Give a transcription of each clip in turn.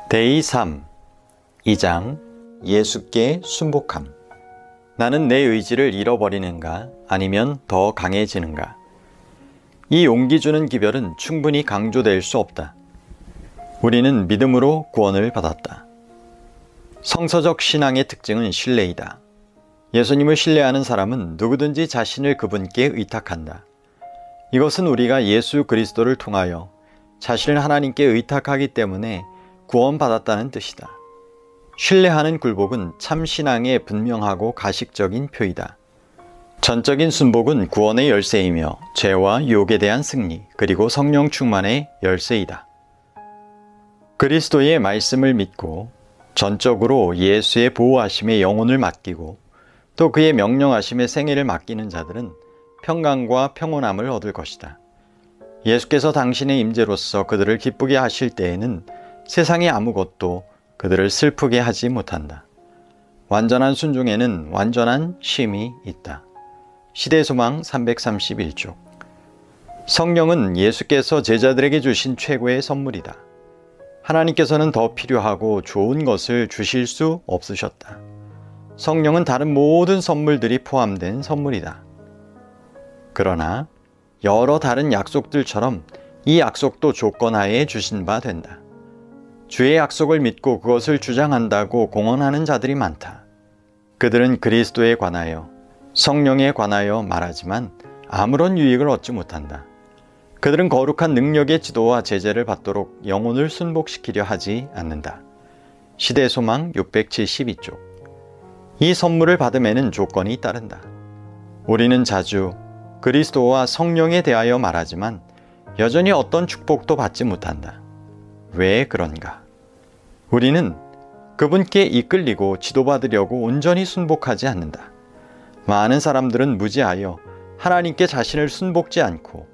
데이 3, 2장 예수께 순복함. 나는 내 의지를 잃어버리는가 아니면 더 강해지는가? 이 용기 주는 기별은 충분히 강조될 수 없다. 우리는 믿음으로 구원을 받았다. 성서적 신앙의 특징은 신뢰이다. 예수님을 신뢰하는 사람은 누구든지 자신을 그분께 의탁한다. 이것은 우리가 예수 그리스도를 통하여 자신을 하나님께 의탁하기 때문에 구원받았다는 뜻이다. 신뢰하는 굴복은 참 신앙의 분명하고 가식적인 표이다. 전적인 순복은 구원의 열쇠이며 죄와 유혹에 대한 승리, 그리고 성령 충만의 열쇠이다. 그리스도의 말씀을 믿고 전적으로 예수의 보호하심에 영혼을 맡기고 또 그의 명령하심에 생애를 맡기는 자들은 평강과 평온함을 얻을 것이다. 예수께서 당신의 임재로서 그들을 기쁘게 하실 때에는 세상의 아무것도 그들을 슬프게 하지 못한다. 완전한 순종에는 완전한 쉼이 있다. 시대소망 331쪽. 성령은 예수께서 제자들에게 주신 최고의 선물이다. 하나님께서는 더 필요하고 좋은 것을 주실 수 없으셨다. 성령은 다른 모든 선물들이 포함된 선물이다. 그러나 여러 다른 약속들처럼 이 약속도 조건하에 주신 바 된다. 주의 약속을 믿고 그것을 주장한다고 공언하는 자들이 많다. 그들은 그리스도에 관하여, 성령에 관하여 말하지만 아무런 유익을 얻지 못한다. 그들은 거룩한 능력의 지도와 제재를 받도록 영혼을 순복시키려 하지 않는다. 시대소망 672쪽. 이 선물을 받음에는 조건이 따른다. 우리는 자주 그리스도와 성령에 대하여 말하지만 여전히 어떤 축복도 받지 못한다. 왜 그런가? 우리는 그분께 이끌리고 지도받으려고 온전히 순복하지 않는다. 많은 사람들은 무지하여 하나님께 자신을 순복지 않고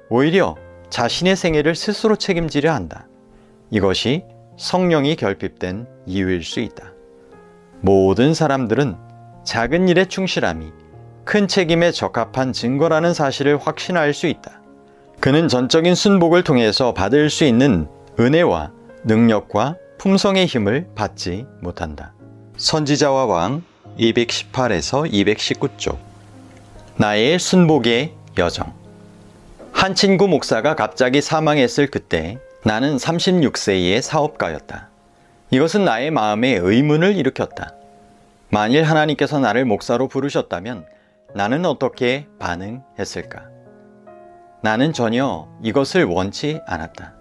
오히려 자신의 생애를 스스로 책임지려 한다. 이것이 성령이 결핍된 이유일 수 있다. 모든 사람들은 작은 일에 충실함이 큰 책임에 적합한 증거라는 사실을 확신할 수 있다. 그는 전적인 순복을 통해서 받을 수 있는 은혜와 능력과 품성의 힘을 받지 못한다. 선지자와 왕 218에서 219쪽. 나의 순복의 여정. 한 친구 목사가 갑자기 사망했을 그때 나는 36세의 사업가였다. 이것은 나의 마음에 의문을 일으켰다. 만일 하나님께서 나를 목사로 부르셨다면 나는 어떻게 반응했을까? 나는 전혀 이것을 원치 않았다.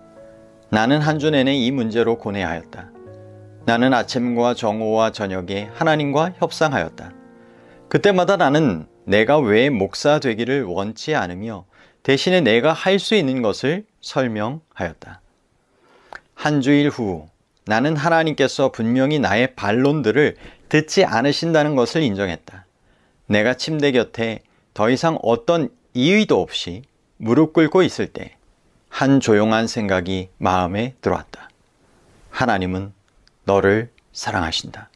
나는 한 주 내내 이 문제로 고뇌하였다. 나는 아침과 정오와 저녁에 하나님과 협상하였다. 그때마다 나는 내가 왜 목사 되기를 원치 않으며 대신에 내가 할 수 있는 것을 설명하였다. 한 주일 후 나는 하나님께서 분명히 나의 반론들을 듣지 않으신다는 것을 인정했다. 내가 침대 곁에 더 이상 어떤 이의도 없이 무릎 꿇고 있을 때 한 조용한 생각이 마음에 들어왔다. 하나님은 너를 사랑하신다.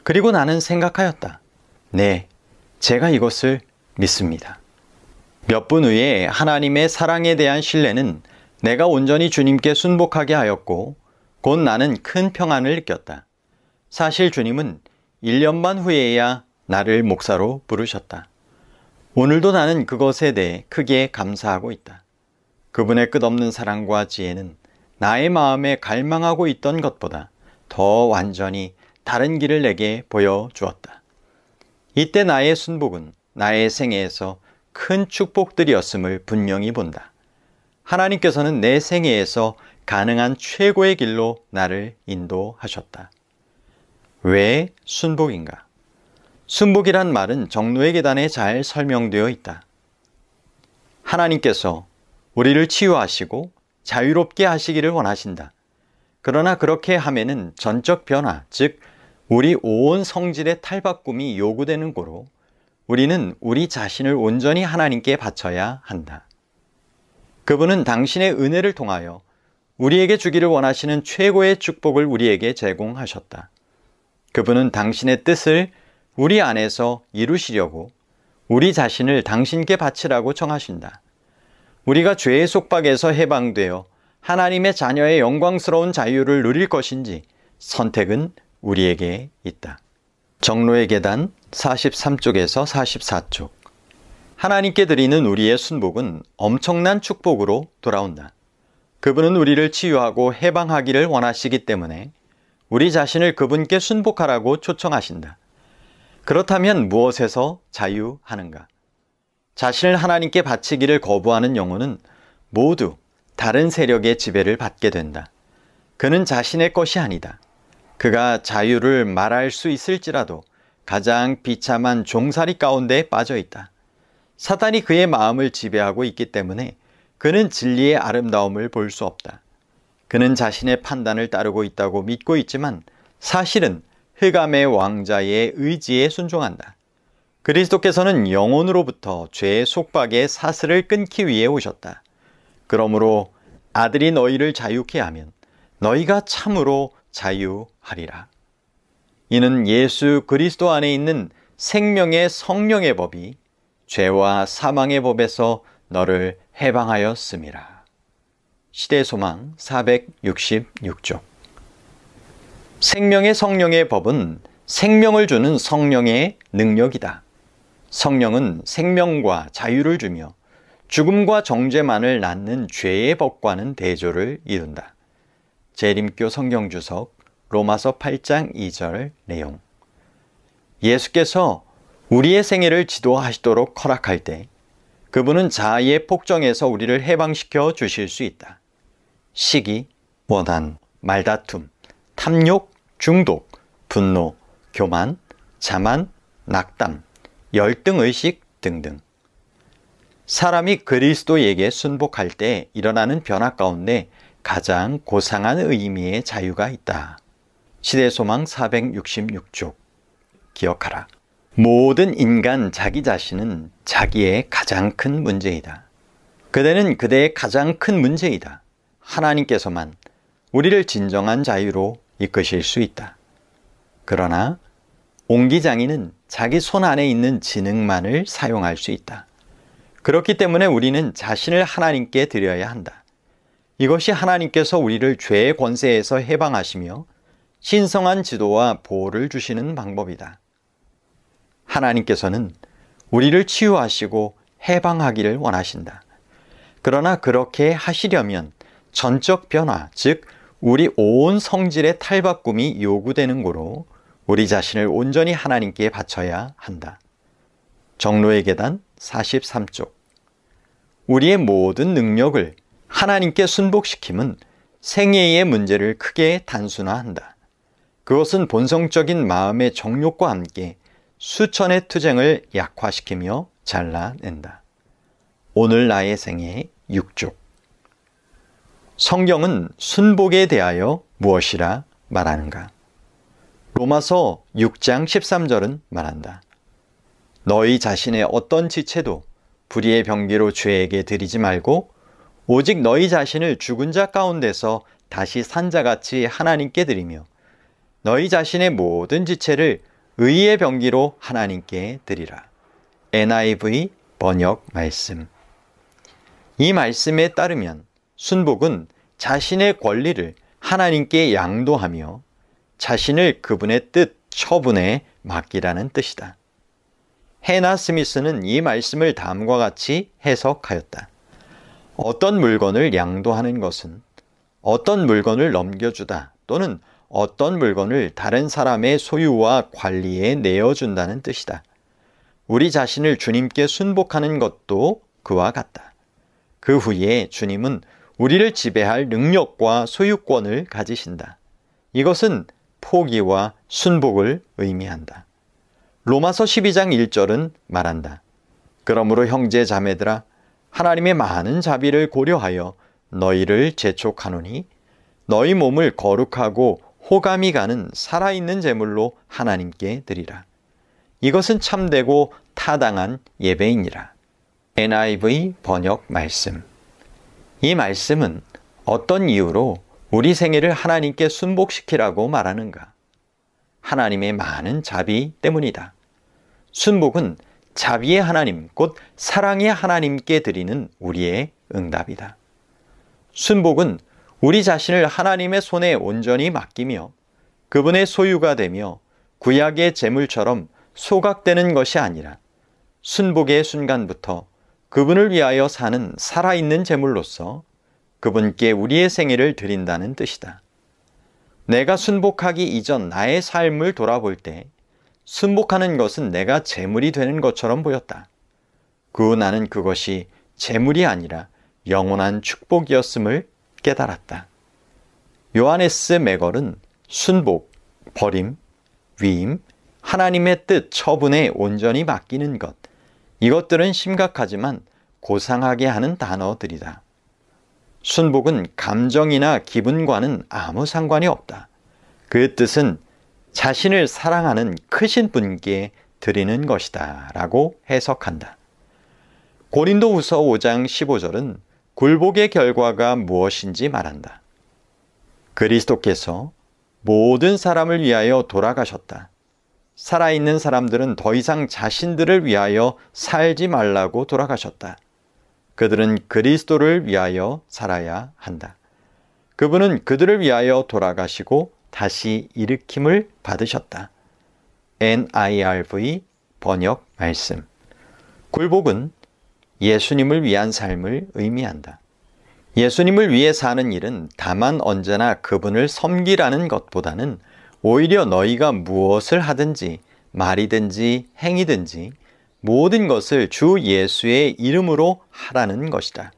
그리고 나는 생각하였다. 네, 제가 이것을 믿습니다. 몇 분 후에 하나님의 사랑에 대한 신뢰는 내가 온전히 주님께 순복하게 하였고 곧 나는 큰 평안을 느꼈다. 사실 주님은 1년 반 후에야 나를 목사로 부르셨다. 오늘도 나는 그것에 대해 크게 감사하고 있다. 그분의 끝없는 사랑과 지혜는 나의 마음에 갈망하고 있던 것보다 더 완전히 다른 길을 내게 보여주었다. 이때 나의 순복은 나의 생애에서 큰 축복들이었음을 분명히 본다. 하나님께서는 내 생애에서 가능한 최고의 길로 나를 인도하셨다. 왜 순복인가? 순복이란 말은 정로의 계단에 잘 설명되어 있다. 하나님께서 우리를 치유하시고 자유롭게 하시기를 원하신다. 그러나 그렇게 하면은 전적 변화, 즉 우리 온 성질의 탈바꿈이 요구되는 고로 우리는 우리 자신을 온전히 하나님께 바쳐야 한다. 그분은 당신의 은혜를 통하여 우리에게 주기를 원하시는 최고의 축복을 우리에게 제공하셨다. 그분은 당신의 뜻을 우리 안에서 이루시려고 우리 자신을 당신께 바치라고 청하신다. 우리가 죄의 속박에서 해방되어 하나님의 자녀의 영광스러운 자유를 누릴 것인지 선택은 우리에게 있다. 정로의 계단 43쪽에서 44쪽. 하나님께 드리는 우리의 순복은 엄청난 축복으로 돌아온다. 그분은 우리를 치유하고 해방하기를 원하시기 때문에 우리 자신을 그분께 순복하라고 초청하신다. 그렇다면 무엇에서 자유하는가? 자신을 하나님께 바치기를 거부하는 영혼은 모두 다른 세력의 지배를 받게 된다. 그는 자신의 것이 아니다. 그가 자유를 말할 수 있을지라도 가장 비참한 종살이 가운데 빠져 있다. 사탄이 그의 마음을 지배하고 있기 때문에 그는 진리의 아름다움을 볼 수 없다. 그는 자신의 판단을 따르고 있다고 믿고 있지만 사실은 흑암의 왕자의 의지에 순종한다. 그리스도께서는 영혼으로부터 죄의 속박의 사슬을 끊기 위해 오셨다. 그러므로 아들이 너희를 자유케 하면 너희가 참으로 자유하리라. 이는 예수 그리스도 안에 있는 생명의 성령의 법이 죄와 사망의 법에서 너를 해방하였음이라. 시대소망 466쪽. 생명의 성령의 법은 생명을 주는 성령의 능력이다. 성령은 생명과 자유를 주며 죽음과 정죄만을 낳는 죄의 법과는 대조를 이룬다. 재림교 성경주석 로마서 8장 2절 내용. 예수께서 우리의 생애를 지도하시도록 허락할 때 그분은 자아의 폭정에서 우리를 해방시켜 주실 수 있다. 시기, 원한, 말다툼, 탐욕, 중독, 분노, 교만, 자만, 낙담, 열등의식 등등. 사람이 그리스도에게 순복할 때 일어나는 변화 가운데 가장 고상한 의미의 자유가 있다. 시대소망 466쪽. 기억하라. 모든 인간 자기 자신은 자기의 가장 큰 문제이다. 그대는 그대의 가장 큰 문제이다. 하나님께서만 우리를 진정한 자유로 이끄실 수 있다. 그러나 옹기장이는 자기 손 안에 있는 지능만을 사용할 수 있다. 그렇기 때문에 우리는 자신을 하나님께 드려야 한다. 이것이 하나님께서 우리를 죄의 권세에서 해방하시며 신성한 지도와 보호를 주시는 방법이다. 하나님께서는 우리를 치유하시고 해방하기를 원하신다. 그러나 그렇게 하시려면 전적 변화, 즉 우리 온 성질의 탈바꿈이 요구되는 고로 우리 자신을 온전히 하나님께 바쳐야 한다. 정로의 계단 43쪽. 우리의 모든 능력을 하나님께 순복시킴은 생애의 문제를 크게 단순화한다. 그것은 본성적인 마음의 정욕과 함께 수천의 투쟁을 약화시키며 잘라낸다. 오늘 나의 생애 6쪽. 성경은 순복에 대하여 무엇이라 말하는가? 로마서 6장 13절은 말한다. 너희 자신의 어떤 지체도 불의의 병기로 죄에게 드리지 말고 오직 너희 자신을 죽은 자 가운데서 다시 산 자같이 하나님께 드리며 너희 자신의 모든 지체를 의의 병기로 하나님께 드리라. NIV 번역 말씀. 이 말씀에 따르면 순복은 자신의 권리를 하나님께 양도하며 자신을 그분의 뜻, 처분에 맡기라는 뜻이다. 해나 스미스는 이 말씀을 다음과 같이 해석하였다. 어떤 물건을 양도하는 것은 어떤 물건을 넘겨주다 또는 어떤 물건을 다른 사람의 소유와 관리에 내어준다는 뜻이다. 우리 자신을 주님께 순복하는 것도 그와 같다. 그 후에 주님은 우리를 지배할 능력과 소유권을 가지신다. 이것은 포기와 순복을 의미한다. 로마서 12장 1절은 말한다. 그러므로 형제 자매들아 하나님의 많은 자비를 고려하여 너희를 재촉하노니 너희 몸을 거룩하고 호감이 가는 살아있는 제물로 하나님께 드리라. 이것은 참되고 타당한 예배이니라. NIV 번역 말씀. 이 말씀은 어떤 이유로 우리 생애를 하나님께 순복시키라고 말하는가? 하나님의 많은 자비 때문이다. 순복은 자비의 하나님, 곧 사랑의 하나님께 드리는 우리의 응답이다. 순복은 우리 자신을 하나님의 손에 온전히 맡기며 그분의 소유가 되며 구약의 제물처럼 소각되는 것이 아니라 순복의 순간부터 그분을 위하여 사는 살아있는 제물로서 그분께 우리의 생애를 드린다는 뜻이다. 내가 순복하기 이전 나의 삶을 돌아볼 때 순복하는 것은 내가 제물이 되는 것처럼 보였다. 그 후 나는 그것이 제물이 아니라 영원한 축복이었음을 깨달았다. 요하네스 맥걸은 순복, 버림, 위임, 하나님의 뜻, 처분에 온전히 맡기는 것, 이것들은 심각하지만 고상하게 하는 단어들이다. 순복은 감정이나 기분과는 아무 상관이 없다. 그 뜻은 자신을 사랑하는 크신 분께 드리는 것이다 라고 해석한다. 고린도후서 5장 15절은 굴복의 결과가 무엇인지 말한다. 그리스도께서 모든 사람을 위하여 돌아가셨다. 살아있는 사람들은 더 이상 자신들을 위하여 살지 말라고 돌아가셨다. 그들은 그리스도를 위하여 살아야 한다. 그분은 그들을 위하여 돌아가시고 다시 일으킴을 받으셨다. NIRV 번역 말씀. 굴복은 예수님을 위한 삶을 의미한다. 예수님을 위해 사는 일은 다만 언제나 그분을 섬기라는 것보다는 오히려 너희가 무엇을 하든지 말이든지 행위든지 모든 것을 주 예수의 이름으로 하라는 것이다.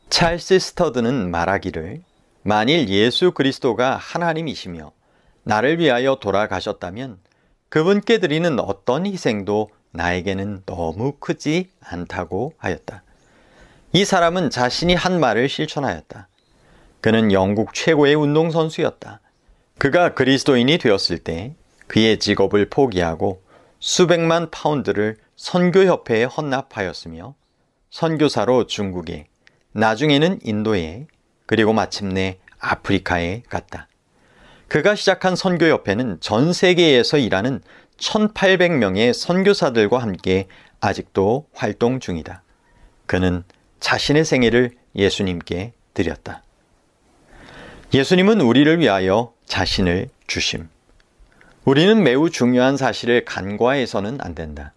찰스 스터드는 말하기를 만일 예수 그리스도가 하나님이시며 나를 위하여 돌아가셨다면 그분께 드리는 어떤 희생도 나에게는 너무 크지 않다고 하였다. 이 사람은 자신이 한 말을 실천하였다. 그는 영국 최고의 운동선수였다. 그가 그리스도인이 되었을 때 그의 직업을 포기하고 수백만 파운드를 선교협회에 헌납하였으며 선교사로 중국에, 나중에는 인도에, 그리고 마침내 아프리카에 갔다. 그가 시작한 선교협회는 전 세계에서 일하는 1800명의 선교사들과 함께 아직도 활동 중이다. 그는 자신의 생애를 예수님께 드렸다. 예수님은 우리를 위하여 자신을 주심. 우리는 매우 중요한 사실을 간과해서는 안 된다.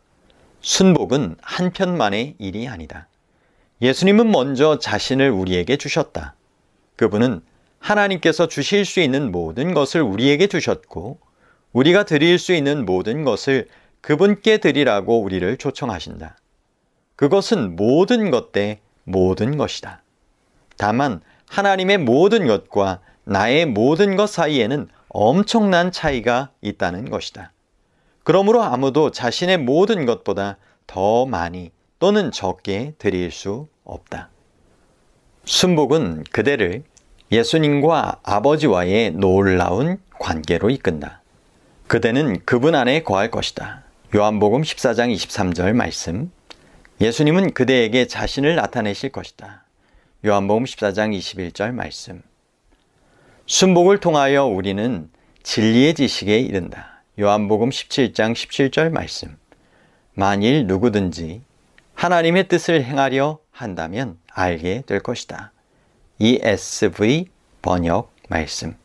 순복은 한편만의 일이 아니다. 예수님은 먼저 자신을 우리에게 주셨다. 그분은 하나님께서 주실 수 있는 모든 것을 우리에게 주셨고 우리가 드릴 수 있는 모든 것을 그분께 드리라고 우리를 초청하신다. 그것은 모든 것 대 모든 것이다. 다만 하나님의 모든 것과 나의 모든 것 사이에는 엄청난 차이가 있다는 것이다. 그러므로 아무도 자신의 모든 것보다 더 많이 또는 적게 드릴 수 없다. 순복은 그대를 예수님과 아버지와의 놀라운 관계로 이끈다. 그대는 그분 안에 거할 것이다. 요한복음 14장 23절 말씀. 예수님은 그대에게 자신을 나타내실 것이다. 요한복음 14장 21절 말씀. 순복을 통하여 우리는 진리의 지식에 이른다. 요한복음 17장 17절 말씀. 만일 누구든지 하나님의 뜻을 행하려 한다면 알게 될 것이다. ESV 번역 말씀.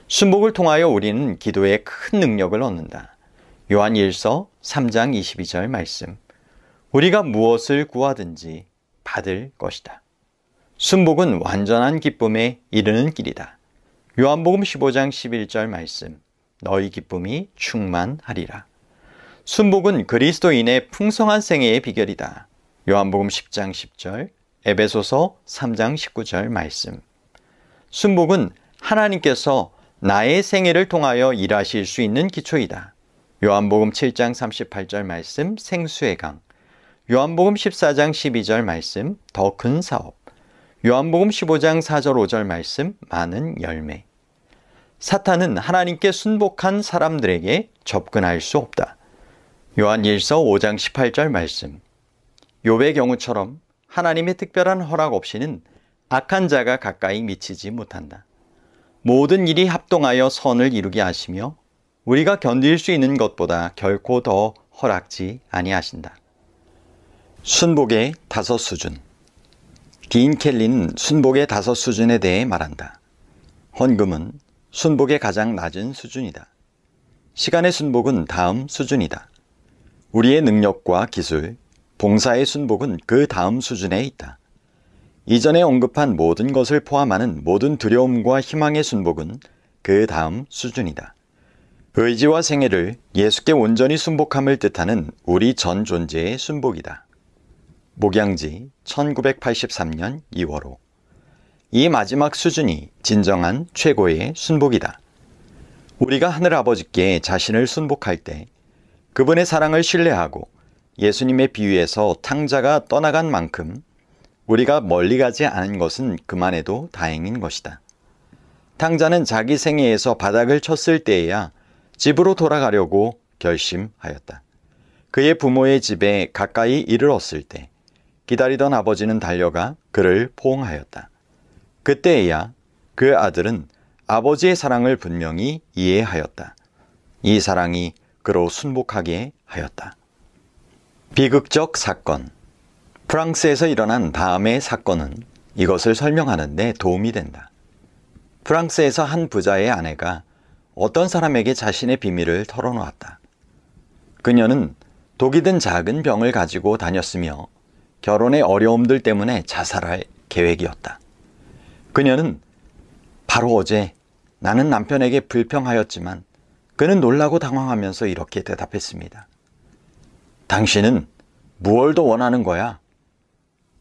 순복을 통하여 우리는 기도에 큰 능력을 얻는다. 요한 1서 3장 22절 말씀. 우리가 무엇을 구하든지 받을 것이다. 순복은 완전한 기쁨에 이르는 길이다. 요한복음 15장 11절 말씀. 너희 기쁨이 충만하리라. 순복은 그리스도인의 풍성한 생애의 비결이다. 요한복음 10장 10절, 에베소서 3장 19절 말씀. 순복은 하나님께서 나의 생애를 통하여 일하실 수 있는 기초이다. 요한복음 7장 38절 말씀, 생수의 강. 요한복음 14장 12절 말씀, 더 큰 사업. 요한복음 15장 4절 5절 말씀, 많은 열매. 사탄은 하나님께 순복한 사람들에게 접근할 수 없다. 요한 1서 5장 18절 말씀. 욥의 경우처럼 하나님의 특별한 허락 없이는 악한 자가 가까이 미치지 못한다. 모든 일이 합동하여 선을 이루게 하시며 우리가 견딜 수 있는 것보다 결코 더 허락지 아니하신다. 순복의 5 수준. 딘 켈리는 순복의 5 수준에 대해 말한다. 헌금은 순복의 가장 낮은 수준이다. 시간의 순복은 다음 수준이다. 우리의 능력과 기술, 봉사의 순복은 그 다음 수준에 있다. 이전에 언급한 모든 것을 포함하는 모든 두려움과 희망의 순복은 그 다음 수준이다. 의지와 생애를 예수께 온전히 순복함을 뜻하는 우리 전 존재의 순복이다. 목양지 1983년 2월호. 이 마지막 수준이 진정한 최고의 순복이다. 우리가 하늘아버지께 자신을 순복할 때 그분의 사랑을 신뢰하고 예수님의 비유에서 탕자가 떠나간 만큼 우리가 멀리 가지 않은 것은 그만해도 다행인 것이다. 탕자는 자기 생애에서 바닥을 쳤을 때에야 집으로 돌아가려고 결심하였다. 그의 부모의 집에 가까이 이르렀을 때 기다리던 아버지는 달려가 그를 포옹하였다. 그때에야 그 아들은 아버지의 사랑을 분명히 이해하였다. 이 사랑이 그로 순복하게 하였다. 비극적 사건. 프랑스에서 일어난 다음의 사건은 이것을 설명하는 데 도움이 된다. 프랑스에서 한 부자의 아내가 어떤 사람에게 자신의 비밀을 털어놓았다. 그녀는 독이 든 작은 병을 가지고 다녔으며 결혼의 어려움들 때문에 자살할 계획이었다. 그녀는 바로 어제 나는 남편에게 불평하였지만 그는 놀라고 당황하면서 이렇게 대답했습니다. 당신은 무얼 더 원하는 거야?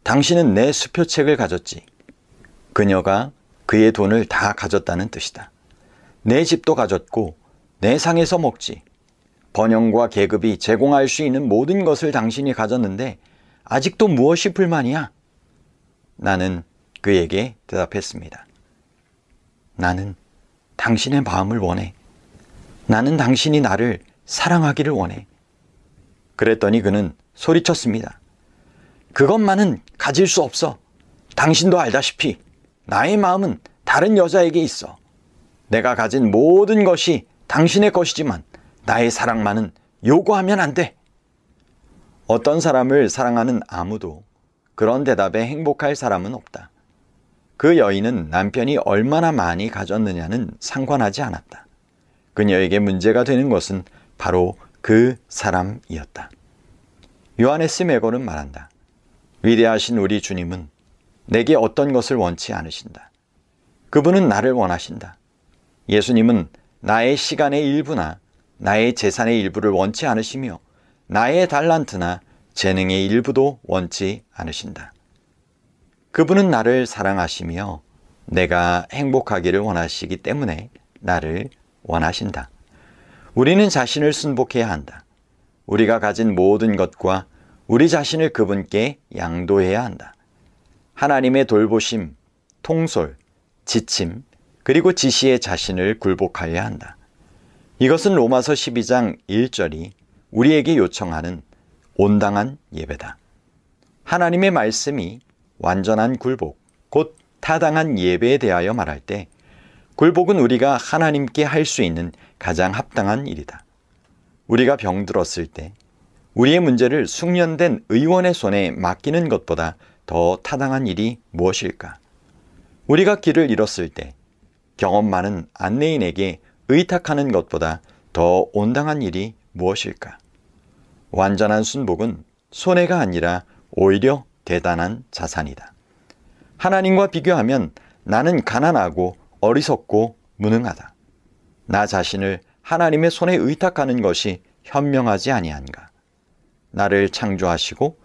당신은 내 수표책을 가졌지. 그녀가 그의 돈을 다 가졌다는 뜻이다. 내 집도 가졌고 내 상에서 먹지. 번영과 계급이 제공할 수 있는 모든 것을 당신이 가졌는데 아직도 무엇이 불만이야? 나는 그에게 대답했습니다. 나는 당신의 마음을 원해. 나는 당신이 나를 사랑하기를 원해. 그랬더니 그는 소리쳤습니다. 그것만은 가질 수 없어. 당신도 알다시피 나의 마음은 다른 여자에게 있어. 내가 가진 모든 것이 당신의 것이지만 나의 사랑만은 요구하면 안 돼. 어떤 사람을 사랑하는 아무도 그런 대답에 행복할 사람은 없다. 그 여인은 남편이 얼마나 많이 가졌느냐는 상관하지 않았다. 그녀에게 문제가 되는 것은 바로 그 사람이었다. 요하네스 메걸은 말한다. 위대하신 우리 주님은 내게 어떤 것을 원치 않으신다. 그분은 나를 원하신다. 예수님은 나의 시간의 일부나 나의 재산의 일부를 원치 않으시며 나의 달란트나 재능의 일부도 원치 않으신다. 그분은 나를 사랑하시며 내가 행복하기를 원하시기 때문에 나를 원하신다. 우리는 자신을 순복해야 한다. 우리가 가진 모든 것과 우리 자신을 그분께 양도해야 한다. 하나님의 돌보심, 통솔, 지침, 그리고 지시에 자신을 굴복하여야 한다. 이것은 로마서 12장 1절이 우리에게 요청하는 온당한 예배다. 하나님의 말씀이 완전한 굴복, 곧 타당한 예배에 대하여 말할 때 굴복은 우리가 하나님께 할 수 있는 가장 합당한 일이다. 우리가 병들었을 때 우리의 문제를 숙련된 의원의 손에 맡기는 것보다 더 타당한 일이 무엇일까? 우리가 길을 잃었을 때 경험 많은 안내인에게 의탁하는 것보다 더 온당한 일이 무엇일까? 완전한 순복은 손해가 아니라 오히려 대단한 자산이다. 하나님과 비교하면 나는 가난하고 어리석고 무능하다. 나 자신을 하나님의 손에 의탁하는 것이 현명하지 아니한가? 나를 창조하시고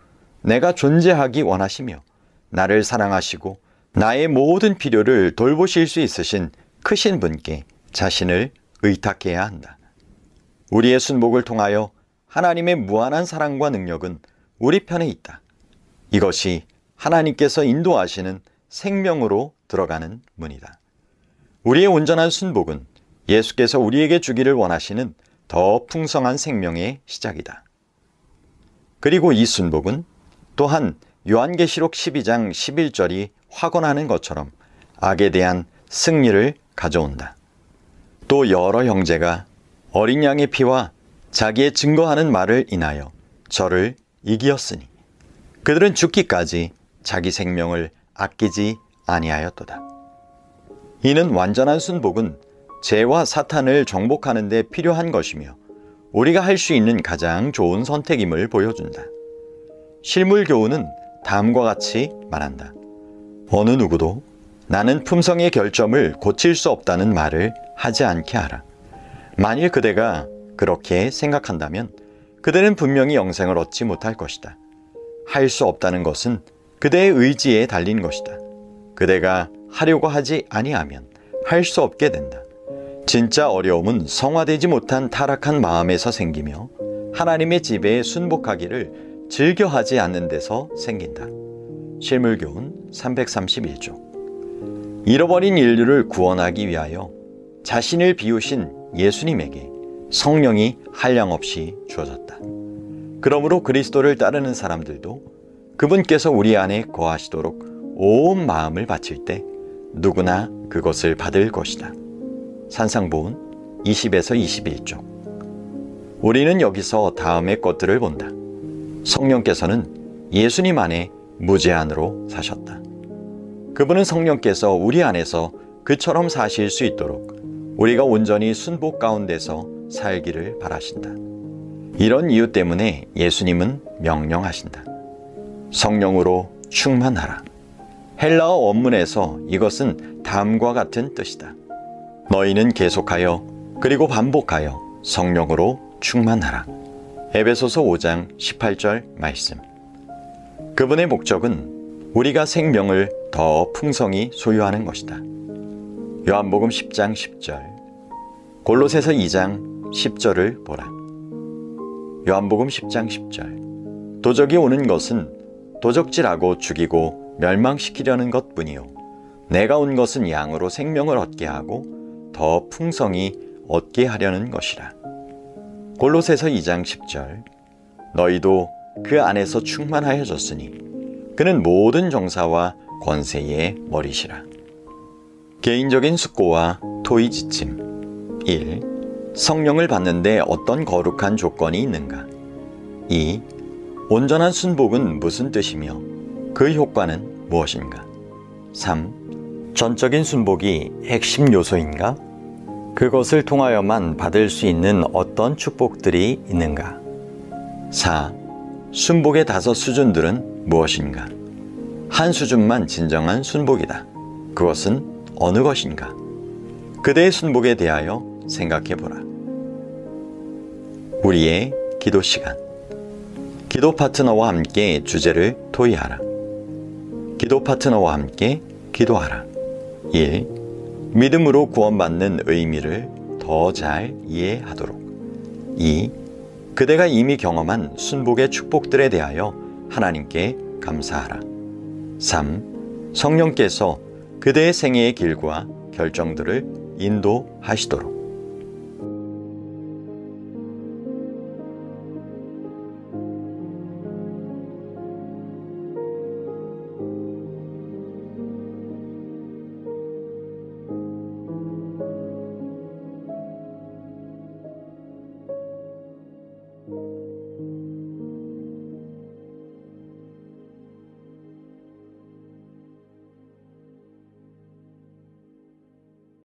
내가 존재하기 원하시며 나를 사랑하시고 나의 모든 필요를 돌보실 수 있으신 크신 분께 자신을 의탁해야 한다. 우리의 순복을 통하여 하나님의 무한한 사랑과 능력은 우리 편에 있다. 이것이 하나님께서 인도하시는 생명으로 들어가는 문이다. 우리의 온전한 순복은 예수께서 우리에게 주기를 원하시는 더 풍성한 생명의 시작이다. 그리고 이 순복은 또한 요한계시록 12장 11절이 확언하는 것처럼 악에 대한 승리를 가져온다. 또 여러 형제가 어린 양의 피와 자기의 증거하는 말을 인하여 저를 이기었으니 그들은 죽기까지 자기 생명을 아끼지 아니하였도다. 이는 완전한 순복은 죄와 사탄을 정복하는 데 필요한 것이며 우리가 할 수 있는 가장 좋은 선택임을 보여준다. 실물 교훈은 다음과 같이 말한다. 어느 누구도 나는 품성의 결점을 고칠 수 없다는 말을 하지 않게 하라. 만일 그대가 그렇게 생각한다면 그대는 분명히 영생을 얻지 못할 것이다. 할 수 없다는 것은 그대의 의지에 달린 것이다. 그대가 하려고 하지 아니하면 할 수 없게 된다. 진짜 어려움은 성화되지 못한 타락한 마음에서 생기며 하나님의 지배에 순복하기를 즐겨하지 않는 데서 생긴다. 실물교훈 331쪽. 잃어버린 인류를 구원하기 위하여 자신을 비우신 예수님에게 성령이 한량없이 주어졌다. 그러므로 그리스도를 따르는 사람들도 그분께서 우리 안에 거하시도록 온 마음을 바칠 때 누구나 그것을 받을 것이다. 산상보훈 20에서 21쪽. 우리는 여기서 다음의 것들을 본다. 성령께서는 예수님 안에 무제한으로 사셨다. 그분은 성령께서 우리 안에서 그처럼 사실 수 있도록 우리가 온전히 순복 가운데서 살기를 바라신다. 이런 이유 때문에 예수님은 명령하신다. 성령으로 충만하라. 헬라어 원문에서 이것은 다음과 같은 뜻이다. 너희는 계속하여 그리고 반복하여 성령으로 충만하라. 에베소서 5장 18절 말씀. 그분의 목적은 우리가 생명을 더 풍성히 소유하는 것이다. 요한복음 10장 10절, 골로새서 2장 10절을 보라. 요한복음 10장 10절. 도적이 오는 것은 도적질하고 죽이고 멸망시키려는 것뿐이요 내가 온 것은 양으로 생명을 얻게 하고 더 풍성히 얻게 하려는 것이라. 골로새서 2장 10절. 너희도 그 안에서 충만하여졌으니 그는 모든 정사와 권세의 머리시라. 개인적인 숙고와 토의 지침. 1. 성령을 받는데 어떤 거룩한 조건이 있는가? 2. 온전한 순복은 무슨 뜻이며 그 효과는 무엇인가? 3. 전적인 순복이 핵심 요소인가? 그것을 통하여만 받을 수 있는 어떤 축복들이 있는가? 4. 순복의 5 수준들은 무엇인가? 한 수준만 진정한 순복이다. 그것은 어느 것인가? 그대의 순복에 대하여 생각해보라. 우리의 기도 시간. 기도 파트너와 함께 주제를 토의하라. 기도 파트너와 함께 기도하라. 1. 믿음으로 구원받는 의미를 더 잘 이해하도록. 2. 그대가 이미 경험한 순복의 축복들에 대하여 하나님께 감사하라. 3. 성령께서 그대의 생애의 길과 결정들을 인도하시도록.